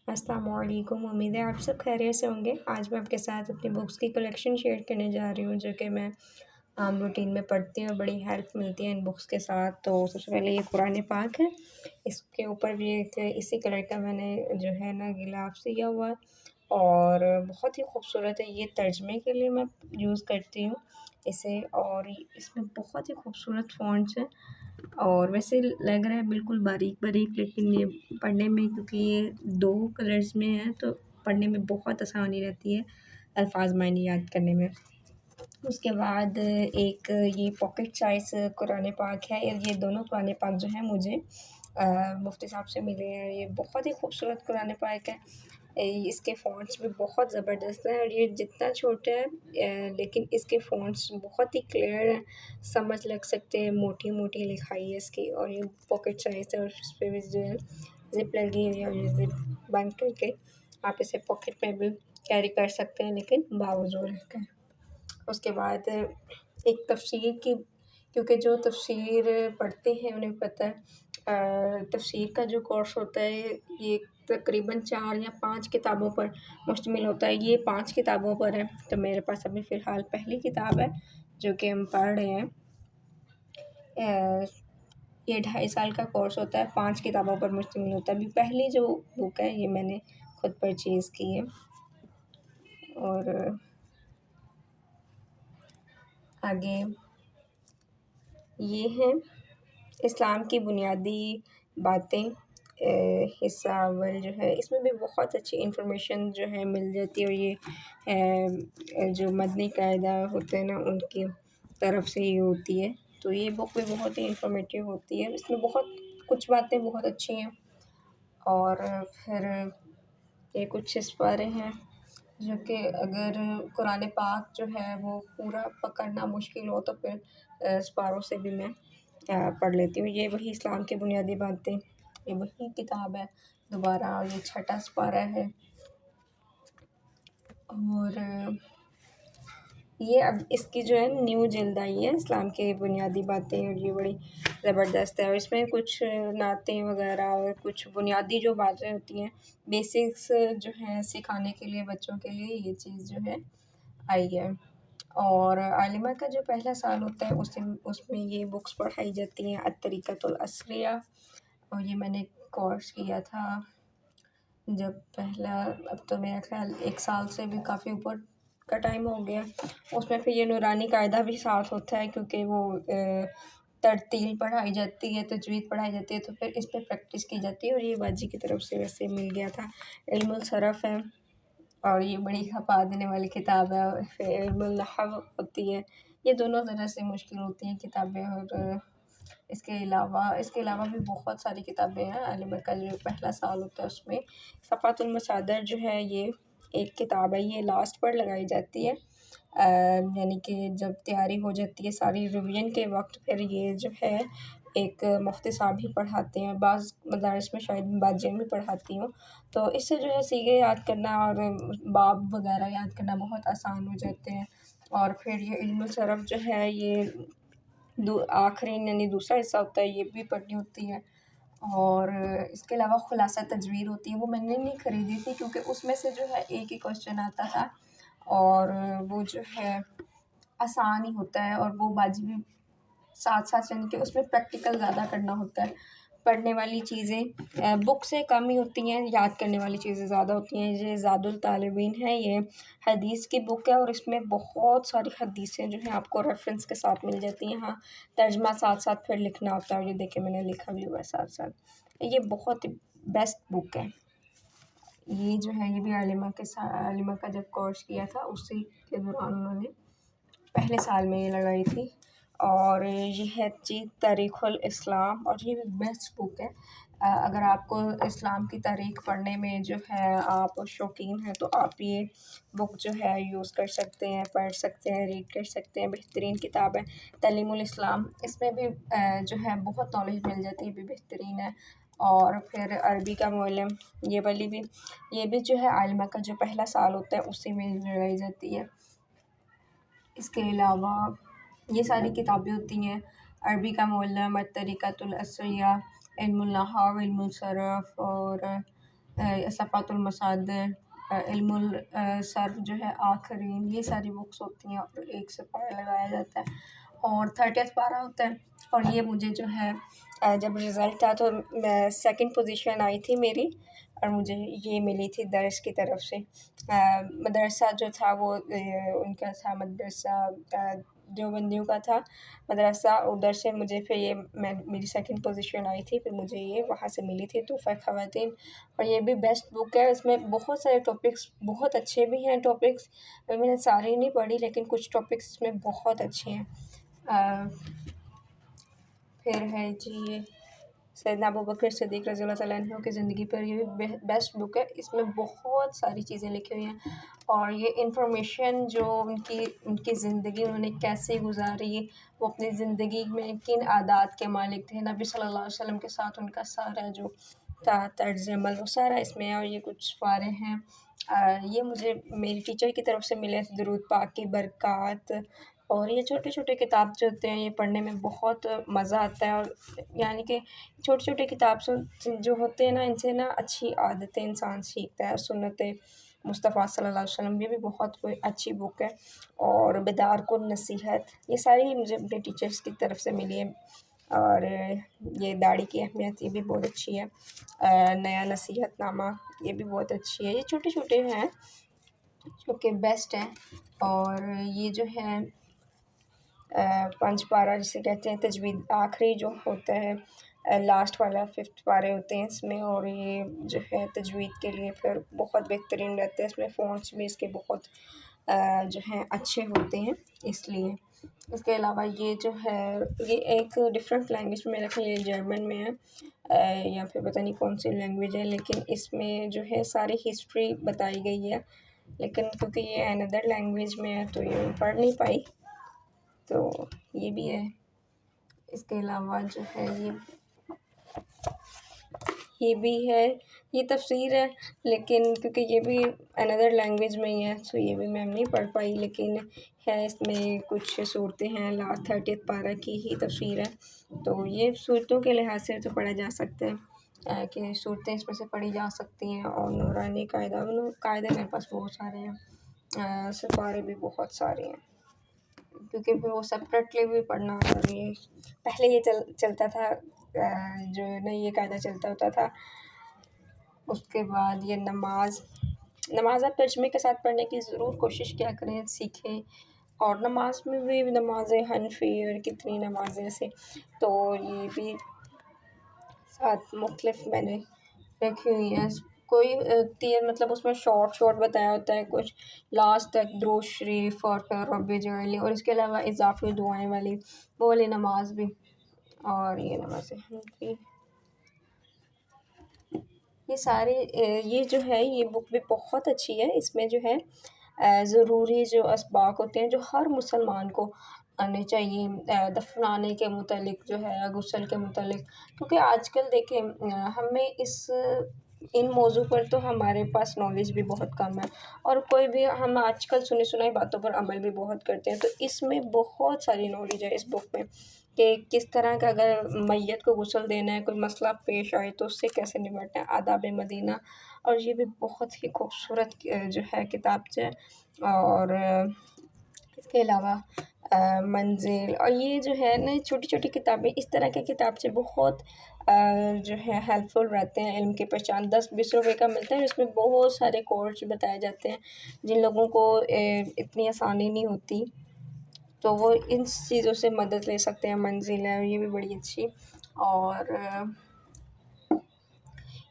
अस्सलामुअलैकुम। उम्मीद है आप सब खैरियत से होंगे। आज मैं आपके साथ अपनी बुक्स की कलेक्शन शेयर करने जा रही हूँ, जो कि मैं आम रूटीन में पढ़ती हूँ। बड़ी हेल्प मिलती है इन बुक्स के साथ। तो सबसे पहले ये कुरान पाक है। इसके ऊपर भी एक इसी कलर का मैंने जो है ना गिलाफ सिया हुआ है और बहुत ही खूबसूरत है। ये तर्जमे के लिए मैं यूज़ करती हूँ इसे, और इसमें बहुत ही खूबसूरत फ़ॉन्ट्स हैं। और वैसे लग रहा है बिल्कुल बारीक-बारीक, लेकिन ये पढ़ने में, क्योंकि ये 2 कलर्स में है, तो पढ़ने में बहुत आसानी रहती है अल्फ़ाज़ मायने याद करने में। उसके बाद एक ये पॉकेट साइज़ कुरान पाक है। ये दोनों कुरान पाक जो हैं मुझे मुफ्ती साहब से मिले हैं। ये बहुत ही खूबसूरत कुरान पाक है। इसके फ़ॉन्ट्स भी बहुत ज़बरदस्त हैं, और ये जितना छोटा है लेकिन इसके फ़ॉन्ट्स बहुत ही क्लियर हैं, समझ लग सकते हैं। मोटी-मोटी लिखाई है इसकी, और ये पॉकेट साइज़ है, और इस पे भी जो है ज़िप लगी हुई है, और ये ज़िप बंद करके आप इसे पॉकेट में भी कैरी कर सकते हैं, लेकिन बावजूद रहकर। उसके बाद एक तफ़सीर की, क्योंकि जो तफ़सीर पढ़ते हैं उन्हें पता है तफ़सीर का जो कोर्स होता है ये तकरीबन 4 या 5 किताबों पर मुश्तमिल होता है। ये 5 किताबों पर है, तो मेरे पास अभी फ़िलहाल पहली किताब है जो कि हम पढ़ रहे हैं। ये 2.5 साल का कोर्स होता है, 5 किताबों पर मुश्तमिल होता है। अभी पहली जो बुक है ये मैंने खुद परचेज़ की है। और आगे ये है इस्लाम की बुनियादी बातें, हिस्सा अव्वल जो है, इसमें भी बहुत अच्छी इन्फॉर्मेशन जो है मिल जाती है। और ये जो मदनी कायदा होते हैं ना, उनकी तरफ से ये होती है। तो ये बुक भी बहुत ही इन्फॉर्मेटिव होती है। इसमें बहुत कुछ बातें बहुत अच्छी हैं। और फिर ये कुछ सिपारे हैं जो कि अगर कुरान पाक जो है वो पूरा पकड़ना मुश्किल हो, तो फिर सिपारों से भी मैं पढ़ लेती हूँ। ये वही इस्लाम की बुनियादी बातें, ये वही किताब है दोबारा, ये 6ठा सिपारा है। और ये अब इसकी जो है न्यू जिल्द आई है, इस्लाम की बुनियादी बातें, और ये बड़ी ज़बरदस्त है। और इसमें कुछ नातें वगैरह और कुछ बुनियादी जो बातें होती हैं, बेसिक्स जो हैं सिखाने के लिए बच्चों के लिए, ये चीज़ जो है आई है। और आलिमा का जो पहला साल होता है उसमें ये बुक्स पढ़ाई जाती हैं, अत-तरीक़तुल असरिया। और ये मैंने कोर्स किया था जब पहला, अब तो मेरा ख़्याल 1 साल से भी काफ़ी ऊपर का टाइम हो गया। उसमें फिर ये नूरानी कायदा भी साथ होता है, क्योंकि वो तरतील पढ़ाई जाती है, तजवीद पढ़ाई जाती है, तो फिर इस पे प्रैक्टिस की जाती है। और ये बाजी की तरफ से वैसे मिल गया था। इल्मुल सरफ़ है, और ये बड़ी खपा देने वाली किताब है। फिर इल्मुल नहव होती है। ये दोनों ज़रा सी मुश्किल होती हैं किताबें। और इसके अलावा भी बहुत सारी किताबें हैं। आलिमा का जो पहला साल होता है उसमें सफ़ातुल मसादर जो है, ये एक किताब है, ये लास्ट पर लगाई जाती है। यानी कि जब तैयारी हो जाती है सारी रिवीजन के वक़्त, फिर ये जो है एक मुफ्ती साहब ही पढ़ाते हैं। बाज़ मदारिस में शायद बाजियाँ भी पढ़ाती हों। तो इससे जो है सीगे याद करना और बाब वगैरह याद करना बहुत आसान हो जाते हैं। और फिर ये इल्मुल सरफ़ जो है, ये आखिरी यानी दूसरा हिस्सा होता है, ये भी पढ़नी होती है। और इसके अलावा खुलासा तजवीर होती है, वो मैंने नहीं ख़रीदी थी, क्योंकि उसमें से जो है एक ही क्वेश्चन आता था, और वो जो है आसान ही होता है। और वो बाजी भी साथ-साथ, यानी कि उसमें प्रैक्टिकल ज़्यादा करना होता है। पढ़ने वाली चीज़ें बुक से कम ही होती हैं, याद करने वाली चीज़ें ज़्यादा होती हैं। ये ज़ादुल तालिबीन है, ये हदीस की बुक है, और इसमें बहुत सारी हदीसें जो हैं आपको रेफ़रेंस के साथ मिल जाती हैं। हाँ, तर्जमा साथ-साथ फिर लिखना होता है, और ये देखिए मैंने लिखा भी हुआ है साथ-साथ। ये बहुत ही बेस्ट बुक है। ये जो है, ये भी आलिमा का जब कोर्स किया था उसी के दौरान उन्होंने पहले साल में ये लगाई थी। और ये है जी तारीख़ुल इस्लाम, और ये भी बेस्ट बुक है। अगर आपको इस्लाम की तारीख़ पढ़ने में जो है आप शौकीन हैं, तो आप ये बुक जो है यूज़ कर सकते हैं, पढ़ सकते हैं, रीड कर सकते हैं। बेहतरीन किताब है तालीमुल इस्लाम। इसमें भी जो है बहुत नॉलेज मिल जाती है, ये भी बेहतरीन है। और फिर अरबी का मुअल्लिम, ये भी जो है आलिमा का जो पहला साल होता है उसी में लगाई जाती है। इसके अलावा ये सारी किताबें होती हैं, अरबी का मुअल्लिम, अत-तरीक़तुल असरिया, इल्मुल नहव, इल्मुल सरफ़, और सफ़ातुल मसादिर, इल्मुल सर्फ़ जो है, आखरीन, ये सारी बुक्स होती हैं और एक से पारा लगाया जाता है और 30th पारा होता है। और ये मुझे जो है जब रिज़ल्ट था तो मैं सेकंड पोजीशन आई थी मेरी और मुझे ये मिली थी दर्स की तरफ से। मदरसा जो था वो उनका था मदरसा देवबंदियों का था मदरसा, उधर से मुझे फिर ये मेरी सेकंड पोजीशन आई थी, फिर मुझे ये वहाँ से मिली थी तोहफ़ा ख़वातीन। और ये भी बेस्ट बुक है, इसमें बहुत सारे टॉपिक्स बहुत अच्छे भी हैं टॉपिक्स, मैंने सारे नहीं पढ़ी लेकिन कुछ टॉपिक्स इसमें बहुत अच्छे हैं। फिर है जी ये सैयदना अबू बकर सिद्दीक़ रज़ियल्लाहु तआला अन्हु की ज़िंदगी पर, ये भी बेस्ट बुक है। इसमें बहुत सारी चीज़ें लिखी हुई हैं और ये इन्फॉर्मेशन जो उनकी ज़िंदगी उन्होंने कैसे गुजारी, वो अपनी ज़िंदगी में किन आदात के मालिक थे, नबी सल्लल्लाहु अलैहि वसल्लम के साथ उनका सारा जो था तर्ज़ अमल, वो सारा इसमें है। और ये कुछ पारे हैं, ये मुझे मेरी टीचर की तरफ से मिले थे, दुरूद पाक की बरक़ात। और ये छोटे-छोटे किताब जो होते हैं ये पढ़ने में बहुत मज़ा आता है और यानी कि छोटे-छोटे किताब से जो होते हैं ना, इनसे ना अच्छी आदतें इंसान सीखता है। सुन्नत मुस्तफ़ा सल्लल्लाहु अलैहि वसल्लम, ये भी बहुत कोई अच्छी बुक है। और बेदार कुन नसीहत, ये सारी मुझे अपने टीचर्स की तरफ से मिली है। और ये दाढ़ी की अहमियत, ये भी बहुत अच्छी है। नया नसीहतनामा, ये भी बहुत अच्छी है। ये छोटे-छोटे हैं जो कि बेस्ट हैं। और ये जो है पंच पारा जिसे कहते हैं, तजवीद आखिरी जो होता है लास्ट वाला 5th पारे होते हैं इसमें। और ये जो है तजवीद के लिए फिर बहुत बेहतरीन रहता है, इसमें फ़ॉन्ट्स भी इसके बहुत जो हैं अच्छे होते हैं इसलिए। इसके अलावा ये जो है ये एक डिफरेंट लैंग्वेज में रखा है, ये जर्मन में है या फिर पता नहीं कौन सी लैंग्वेज है, लेकिन इसमें जो है सारी हिस्ट्री बताई गई है। लेकिन क्योंकि ये अनदर लैंग्वेज में है तो ये मैं पढ़ नहीं पाई, तो ये भी है। इसके अलावा जो है ये भी है, ये तफसीर है, लेकिन क्योंकि ये भी अनदर लैंग्वेज में ही है तो ये भी मैं नहीं पढ़ पाई। लेकिन है इसमें कुछ सूरतें हैं, लास्ट 30th पारा की ही तफसीर है, तो ये सूरतों के लिहाज से तो पढ़ा जा सकता है कि सूरतें इसमें से पढ़ी जा सकती हैं। और नूरानी कायदे मेरे पास बहुत सारे हैं, सिपारे भी बहुत सारे हैं, क्योंकि फिर वो सेपरेटली भी पढ़ना। और ये पहले ये चलता था जो ना ये कायदा चलता होता था। उसके बाद ये नमाज आप तर्जमे के साथ पढ़ने की ज़रूर कोशिश किया करें, सीखें। और नमाज में भी नमाज हनफी और कितनी नमाज़ें ऐसे, तो ये भी साथ मुख्तलिफ मैंने रखी हुई हैं। कोई तीर मतलब उसमें शॉर्ट बताया होता है, कुछ लास्ट तक दुरूद शरीफ और फिर रब्बी जअलनी, और इसके अलावा इज़ाफ़ी दुआएं वाली वो वाली नमाज भी। और ये नमाज़ हनफी, ये सारी ये जो है ये बुक भी बहुत अच्छी है। इसमें जो है ज़रूरी जो असबाक होते हैं जो हर मुसलमान को आने चाहिए, दफनाने के मुतालिक जो है, गुस्ल के मुतालिक, क्योंकि आजकल देखें हमें इन मौज़ू पर तो हमारे पास नॉलेज भी बहुत कम है और कोई भी हम आजकल सुनी सुनाई बातों पर अमल भी बहुत करते हैं। तो इसमें बहुत सारी नॉलेज है इस बुक में कि किस तरह का अगर मैयत को गुस्ल देना है, कोई मसला पेश आए तो उससे कैसे निपटना है, आदाब मदीना। और ये भी बहुत ही खूबसूरत जो है किताब है। और इसके अलावा मंजिल, और ये जो है ना छोटी-छोटी किताबें, इस तरह की किताब से बहुत जो है हेल्पफुल रहते हैं। इल्म की पहचान 10-20 रुपए का मिलता है, इसमें बहुत सारे कोर्स बताए जाते हैं जिन लोगों को इतनी आसानी नहीं होती, तो वो इन चीज़ों से मदद ले सकते हैं। मंजिल है, ये भी बड़ी अच्छी। और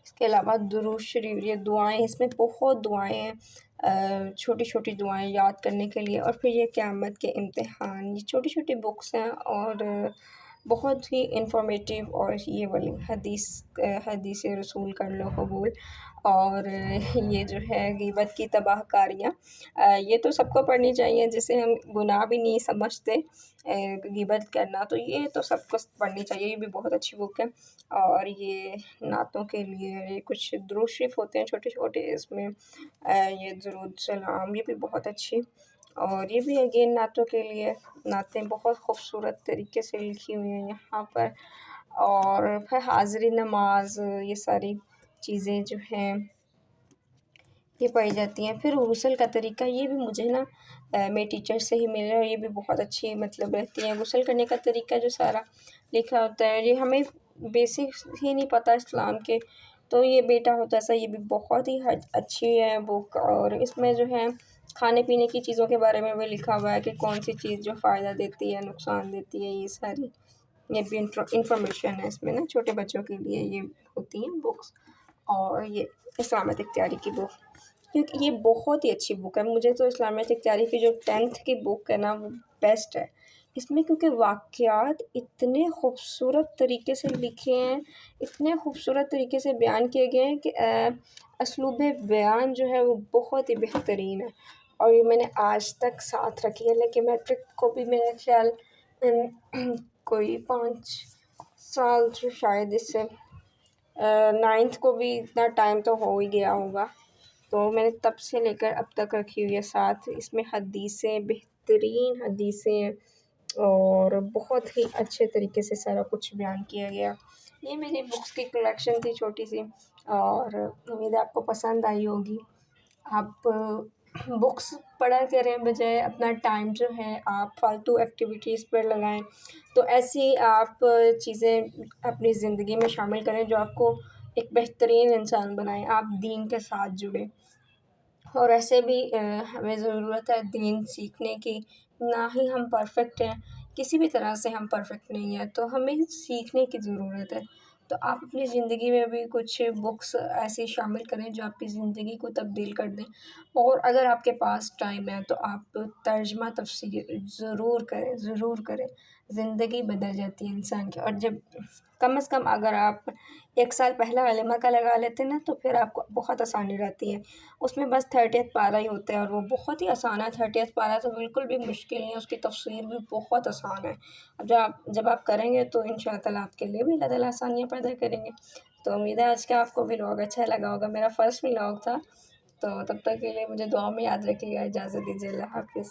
इसके अलावा दुरूद शरीफ, ये दुआएँ, इसमें बहुत दुआएँ हैं, छोटी-छोटी दुआएँ याद करने के लिए। और फिर ये क़यामत के इम्तिहान, ये छोटी-छोटी बुक्स हैं और बहुत ही इन्फॉर्मेटिव। और ये वाली हदीस रसूल कर लो कबूल। और ये जो है ग़ीबत की तबाहकारियाँ, ये तो सबको पढ़नी चाहिए, जिसे हम गुनाह भी नहीं समझते ग़ीबत करना, तो ये तो सबको पढ़नी चाहिए, ये भी बहुत अच्छी बुक है। और ये नातों के लिए ये कुछ दुरूद शरीफ होते हैं छोटे-छोटे, इसमें ये दुरूद सलाम, ये भी बहुत अच्छी। और ये भी अगेन नातों के लिए, नातें बहुत खूबसूरत तरीके से लिखी हुई हैं यहाँ पर। और फिर हाज़िरी नमाज़, ये सारी चीज़ें जो हैं ये पाई जाती हैं। फिर गुस्ल का तरीका ये भी मुझे ना मेरे टीचर से ही मिला और ये भी बहुत अच्छी मतलब रहती है। गुस्ल करने का तरीका जो सारा लिखा होता है, ये हमें बेसिक्स ही नहीं पता इस्लाम के, तो ये बेटा होता है ऐसा, ये भी बहुत ही अच्छी है बुक। और इसमें जो है खाने पीने की चीज़ों के बारे में भी लिखा हुआ है कि कौन सी चीज़ जो फ़ायदा देती है, नुकसान देती है, ये सारी ये भी इंफॉर्मेशन है इसमें ना, छोटे बच्चों के लिए ये होती हैं बुक्स। और ये इस्लामिक तैयारी की बुक, क्योंकि ये बहुत ही अच्छी बुक है। मुझे तो इस्लामिक तैयारी की जो 10th की बुक है ना वो बेस्ट है। इसमें क्योंकि वाक़यात इतने खूबसूरत तरीके से लिखे हैं, इतने खूबसूरत तरीके से बयान किए गए हैं कि उसलूब बयान जो है वो बहुत ही बेहतरीन है। और ये मैंने आज तक साथ रखी है, लेकिन मैट्रिक को भी मेरा ख़्याल कोई 5 साल जो शायद इससे 9th को भी इतना टाइम तो हो ही गया होगा, तो मैंने तब से लेकर अब तक रखी हुई है साथ। इसमें हदीसें, बेहतरीन हदीसें हैं और बहुत ही अच्छे तरीके से सारा कुछ बयान किया गया। ये मेरी बुक्स की कलेक्शन थी छोटी सी, और उम्मीद है आपको पसंद आई होगी। आप बुक्स पढ़ा करें, बजाय अपना टाइम जो है आप फालतू एक्टिविटीज़ पर लगाएं। तो ऐसी आप चीज़ें अपनी ज़िंदगी में शामिल करें जो आपको एक बेहतरीन इंसान बनाएं, आप दीन के साथ जुड़ें। और ऐसे भी हमें ज़रूरत है दीन सीखने की, ना ही हम परफ़ेक्ट हैं, किसी भी तरह से हम परफ़ेक्ट नहीं हैं, तो हमें सीखने की ज़रूरत है। तो आप अपनी ज़िंदगी में भी कुछ बुक्स ऐसी शामिल करें जो आपकी ज़िंदगी को तब्दील कर दें। और अगर आपके पास टाइम है तो आप तर्जुमा तफ़सीर ज़रूर करें, ज़रूर करें। ज़िंदगी बदल जाती है इंसान की। और जब कम से कम अगर आप 1 साल पहला कलमा का लगा लेते हैं ना, तो फिर आपको बहुत आसानी रहती है। उसमें बस 30th पारा ही होता है और वो बहुत ही आसान है। 30th पारा तो बिल्कुल भी मुश्किल नहीं है, उसकी तफ़सीर भी बहुत आसान है। अब जब आप करेंगे तो इंशाअल्लाह ताला आपके लिए भी अल्लाह ताला आसानियाँ पैदा करेंगे। तो उम्मीद है आज का आपको व्लॉग अच्छा लगा होगा। मेरा फ़र्स्ट व्लॉग था, तो तब तक के लिए मुझे दुआ में याद रखिएगा। इजाज़त दीजिए, अल्लाह हाफ़िज़।